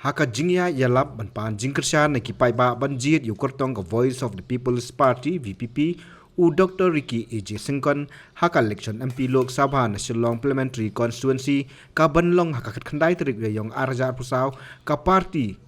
haka jingya yalap ban pan jingkershan na kipai ba banjit yukortong ka Voice of the People's Party VPP u Dr. Ricky AJ Singkon haka election MP Lok Sabha na Shillong Parliamentary Constituency ka banlong haka khandai trik yong arjar pusaw ka party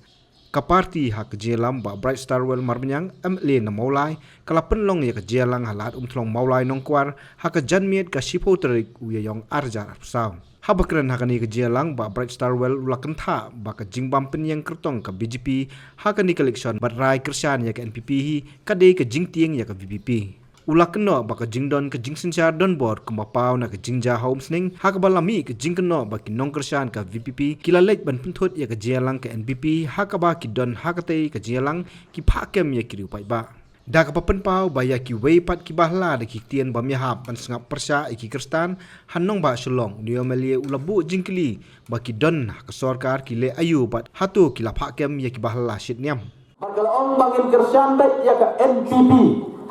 hak jelam ba Bright Star Well marmanyang MLA na maulai kala penlong ya ka jelang halat umthlong maulai nongkwar haka janmiet ka shipo trik u yong arjar pusaw habakran hakani ka jelang ba Bright Star Well ulakan tha ba ka jingbam penyang kertong ka BJP hakani ka election ba rai kershan ya ka NPP hi ka dei ka jingtieng ya ka VPP ulakan no ba ka jingdon ka jingsenchar don bor ka mapaw na ka jingja homesning hakabalami ka jingkano ba ki nong kershan ka VPP kilalek ban punthot ya ka jelang ka NPP hakaba ki don hakatei ka jelang ki phakem ya ki rupai ba da ka papen pau ba ya ki weipat ki bahla da ki tien ba mihap ban sengap persya iki kerstan hanong ba Shillong niomelie ulabu jingkli ba ki don ka sarkar ki le ayu bat hatu ki la phakem ya ki bahla shitniam kalau ong bangin kershan bet ya ka NPP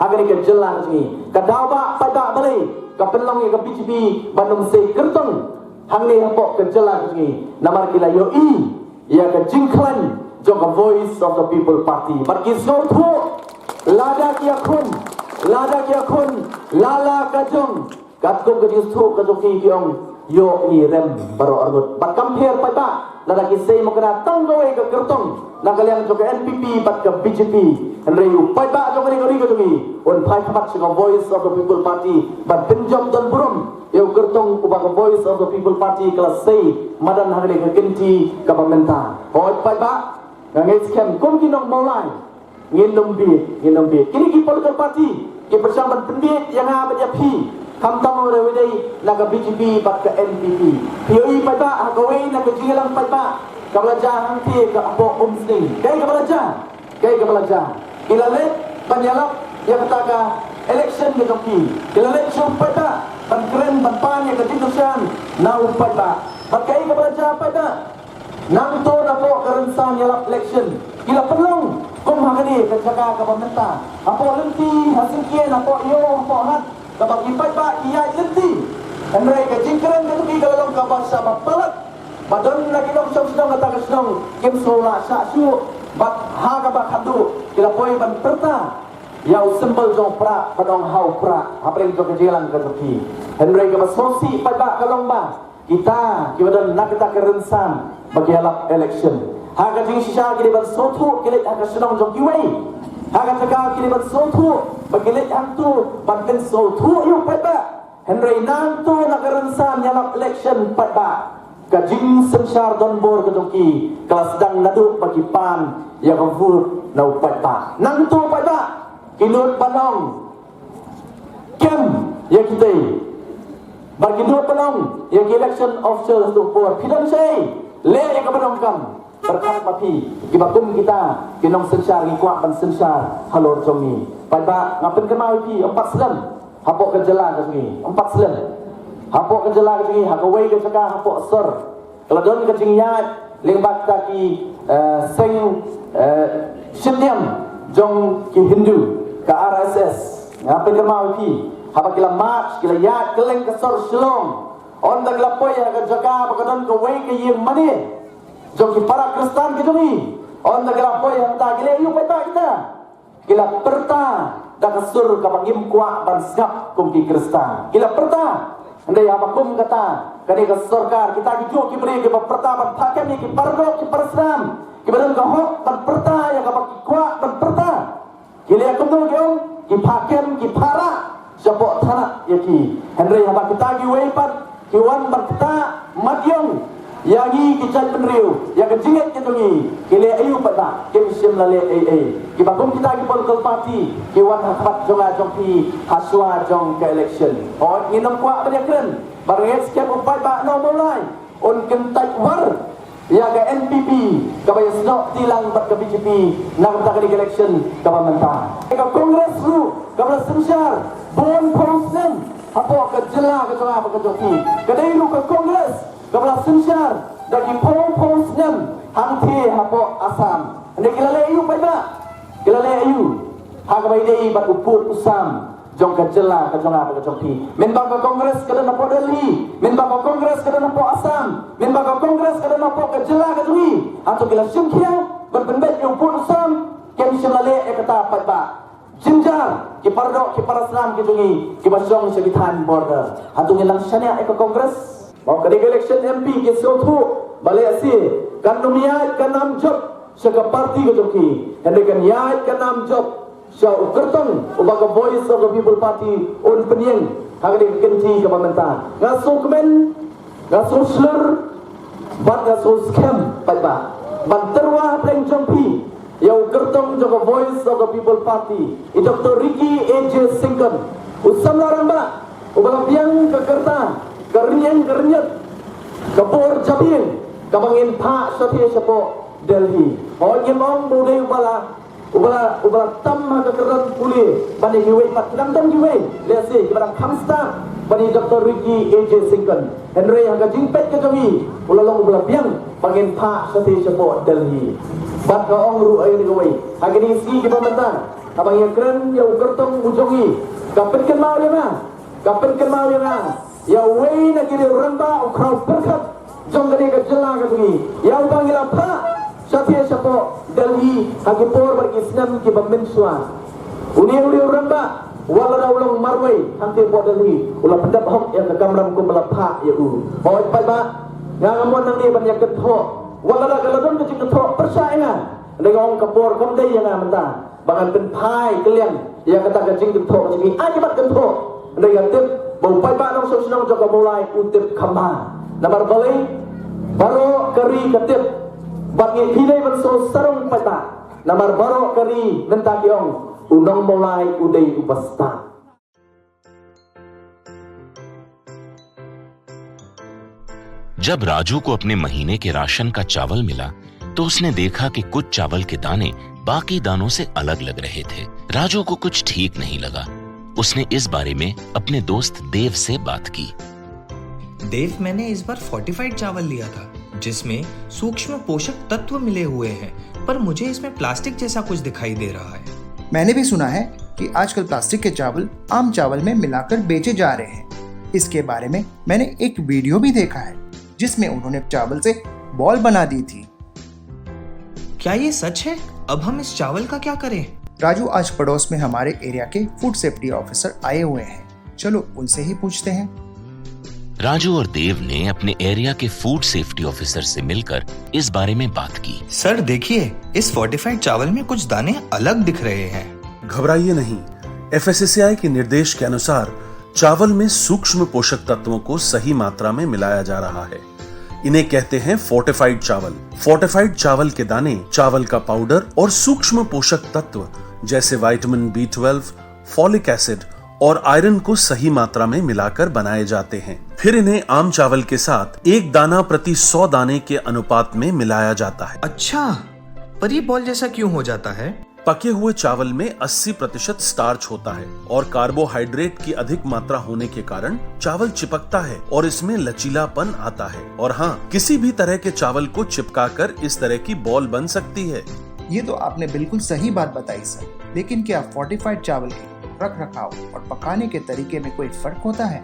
hagani ka jelang ni ka dawa pada bali ka penlong ya ka BJP bandung se kertong hangni hapok ka jelang ni namar kila yo i ya ka jingklan jong ka Voice of the People Party barki so thu lada kia khun lala kajong katkum ke disu ke joki kiong yo ni rem baro argut bat compare pada lada ki sei mokna tanggoe ke kertong nakaliang joki NPP bat ke BJP henreu pada joki ngori ke joki on phai khabat sing Voice of the People Party bat penjom don burum yo kertong ubah ke Voice of the People Party kelas sei madan hagale ke genti ke pementa hoi pada ngai scam kum kinong maulai nginom bi kini ki political party ki bersama pendit yang ada pi kam tamu rewedai naga BJP bat ke NPP POI pada hagawe naga jilang pada kabelaja hangti ke apo umsning kai kabelaja kilale banyalap yang kataga election ke toki kilale chum pada ban keren ban pan yang ketindusan nau pada bakai kabelaja pada nang to na po karensan yalap election kila pelong kum hagani ka jaga ka pementa apo lenti hasil kien apo yo apo hat ka bagi pada kiai lenti amrai ka jingkren ka tuki kalong ka bangsa bapalat badon na kinong sedang kata ka sedang kim sola sa su bat ha ka ba khadu kila poi ban perta yau sembel jong pra padong hau pra apre jo ka jelang ka tuki amrai ka basosi pada kalong ba kita kibadan nak kita kerensan bagi alap election haga jing sisa kini ban sotu kini haga senang jong kiwei haga taka kini ban sotu bagi let hantu ban ken sotu yung pada Henry nantu nak kerensan alap election pada ka jing sensar don bor ka jongki kelas sedang nadu bagi pan ya kafur nau pada nantu pada kinut banong kem ya kita bagi dua penong yang election official untuk for pidam say le yang kepenong kam berkat papi kibakum kita kinong sensar ngikuak ban sensar halor jomi pada ngapen kemau pi 4 selam hapok ke jelang ke sini 4 selam hapok ke jelang ke sini hakawai ke saka hapok sor kalau don ke jingyat lembak ta ki seng shimdiam jong ki Hindu ke RSS ngapen kemau pi apa kila march kila yat keleng ke sor Shillong on da kila poy ha jaga bakadon ko wei ke yim mani jom ki para Kristen ke jomi on da kila poy ha ta kila yu peta kita kila perta da ka sur ka pangim kuak ban skap kum ki Kristen kila perta andai apa kum kata kani ka sarkar kita ki jo ki beri ke perta ban phakem ni ki pardo ki parsram ki badan ka hok ban perta ya ka kuak ban perta kila kum no gyong ki phakem ki para Jabok tanah yaki Henry haba kita gi weipat ki wan barta madyong yagi kical penriu ya kejinget ketungi kile ayu pada kim sim lale ki bagum kita gi political party ki wan hakat jonga jongpi haswa jong ke election oh nginam kuak banyakren barenget skep upai ba no mulai on kentai war ya ke NPP kabaya snok tilang bat ke BJP nak tak ke election kaman ke kongres lu kabla semsyar bon proses apa ke jela ke tengah apa ke joki kedai lu ke kongres kabla semsyar dari proses hanti apa asam ande kilale ayu pada kilale ayu hakabai dei bat uput usam jong ka jela ka jonga ka jongpi men ba ka kongres ka na Delhi men ba ka kongres ka na Assam men ba ka kongres ka na ka jela ka jui atau gila simkia berbenbet yang pun sam kem simlale ekata patba jinjar ki pardo ki paraslam ki tungi ki basong sebitan border atau ngilang syania ek kongres mau ke election MP ki sotu balesi kan numia kan nam job sega parti ko joki hende kan yai kan nam job sya ukertong ubaga voice of the people party on penyeng hagde kenci ke pemerintah ngaso kemen ngaso slur bat ngaso scam patba banterwa pleng jompi yang kertong juga voice of the people party Dr. Ricky AJ Singkon usam larang ba ubang biang ke kerta kernyat kepor jabin kabangin pa sathi sapo Delhi hojem ong budai ubala tam ke keran puli bani giwe pat lam tam giwe lesi barang khamsta bani Dr. Ricky AJ Singkon Henry haga jingpet ke kami ulalong ubala biang bangin pa sathi sapo Delhi bat ka ong ru ay nigaway hagini si ki pemerintah abang yang keren yang kertong ujongi kapit kan mau dia na ya way na kiri ramba ukraw berkat jong gani ka jela ka tungi ya ubang ila pa satya sapo Delhi hagi por bagi Islam ki pemensua uni ramba wala na ulang marway hanti po Delhi ulang pendap hok yang kamram ko malapa ya hoy pa ba ngamon nang ni ban yang ketho wala la galadon ke cikto percaya dengan kapor komdai yang amanta bangan pen pai kalian yang kata ke cikto cikni akibat ketho dengan tip bau pai ba nong sosnong joko mulai utip khamba nomor balai baro kari ketip bagi hilai berso sarung pai ba nomor baro kari menta kiong unong mulai udai upasta जब राजू को अपने महीने के राशन का चावल मिला तो उसने देखा कि कुछ चावल के दाने बाकी दानों से अलग लग रहे थे। राजू को कुछ ठीक नहीं लगा। उसने इस बारे में अपने दोस्त देव से बात की। देव, मैंने इस बार फोर्टिफाइड चावल लिया था जिसमें सूक्ष्म पोषक तत्व मिले हुए हैं, पर मुझे इसमें प्लास्टिक जैसा कुछ दिखाई दे रहा है। मैंने भी सुना है कि आजकल प्लास्टिक के चावल आम चावल में मिलाकर बेचे जा रहे हैं। इसके बारे में मैंने एक वीडियो भी देखा है जिसमें उन्होंने चावल से बॉल बना दी थी। क्या ये सच है? अब हम इस चावल का क्या करें? राजू, आज पड़ोस में हमारे एरिया के फूड सेफ्टी ऑफिसर आए हुए हैं, चलो उनसे ही पूछते हैं। राजू और देव ने अपने एरिया के फूड सेफ्टी ऑफिसर से मिलकर इस बारे में बात की। सर देखिए, इस फोर्टिफाइड चावल में कुछ दाने अलग दिख रहे हैं। घबराइए नहीं, FSSAI के निर्देश के अनुसार चावल में सूक्ष्म पोषक तत्वों को सही मात्रा में मिलाया जा रहा है। इन्हें कहते हैं फोर्टिफाइड चावल। फोर्टिफाइड चावल के दाने चावल का पाउडर और सूक्ष्म पोषक तत्व जैसे विटामिन B12, फॉलिक एसिड और आयरन को सही मात्रा में मिलाकर बनाए जाते हैं। फिर इन्हें आम चावल के साथ 1 दाना प्रति 100 दाने के अनुपात में मिलाया जाता है। अच्छा, पर ये बॉल जैसा क्यों हो जाता है? पके हुए चावल में 80% स्टार्च होता है और कार्बोहाइड्रेट की अधिक मात्रा होने के कारण चावल चिपकता है और इसमें लचीलापन आता है। और हाँ, किसी भी तरह के चावल को चिपकाकर इस तरह की बॉल बन सकती है। ये तो आपने बिल्कुल सही बात बताई सर, लेकिन क्या फोर्टिफाइड चावल के रख रखाव और पकाने के तरीके में कोई फर्क होता है?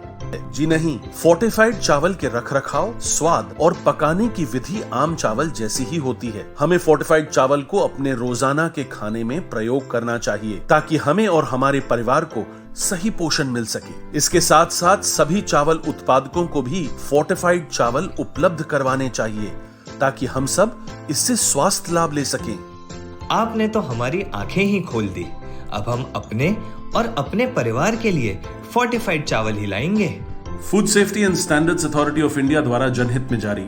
जी नहीं, फोर्टिफाइड चावल के रख रखाव, स्वाद और पकाने की विधि आम चावल जैसी ही होती है। हमें फोर्टिफाइड चावल को अपने रोजाना के खाने में प्रयोग करना चाहिए ताकि हमें और हमारे परिवार को सही पोषण मिल सके। इसके साथ साथ सभी चावल उत्पादकों को भी फोर्टिफाइड चावल उपलब्ध करवाने चाहिए ताकि हम सब इससे स्वास्थ्य लाभ ले सकें। आपने तो हमारी आंखें ही खोल दी। अब हम अपने और अपने परिवार के लिए फोर्टिफाइड चावल ही लाएंगे। Food safety and standards authority of India द्वारा जनहित में जारी।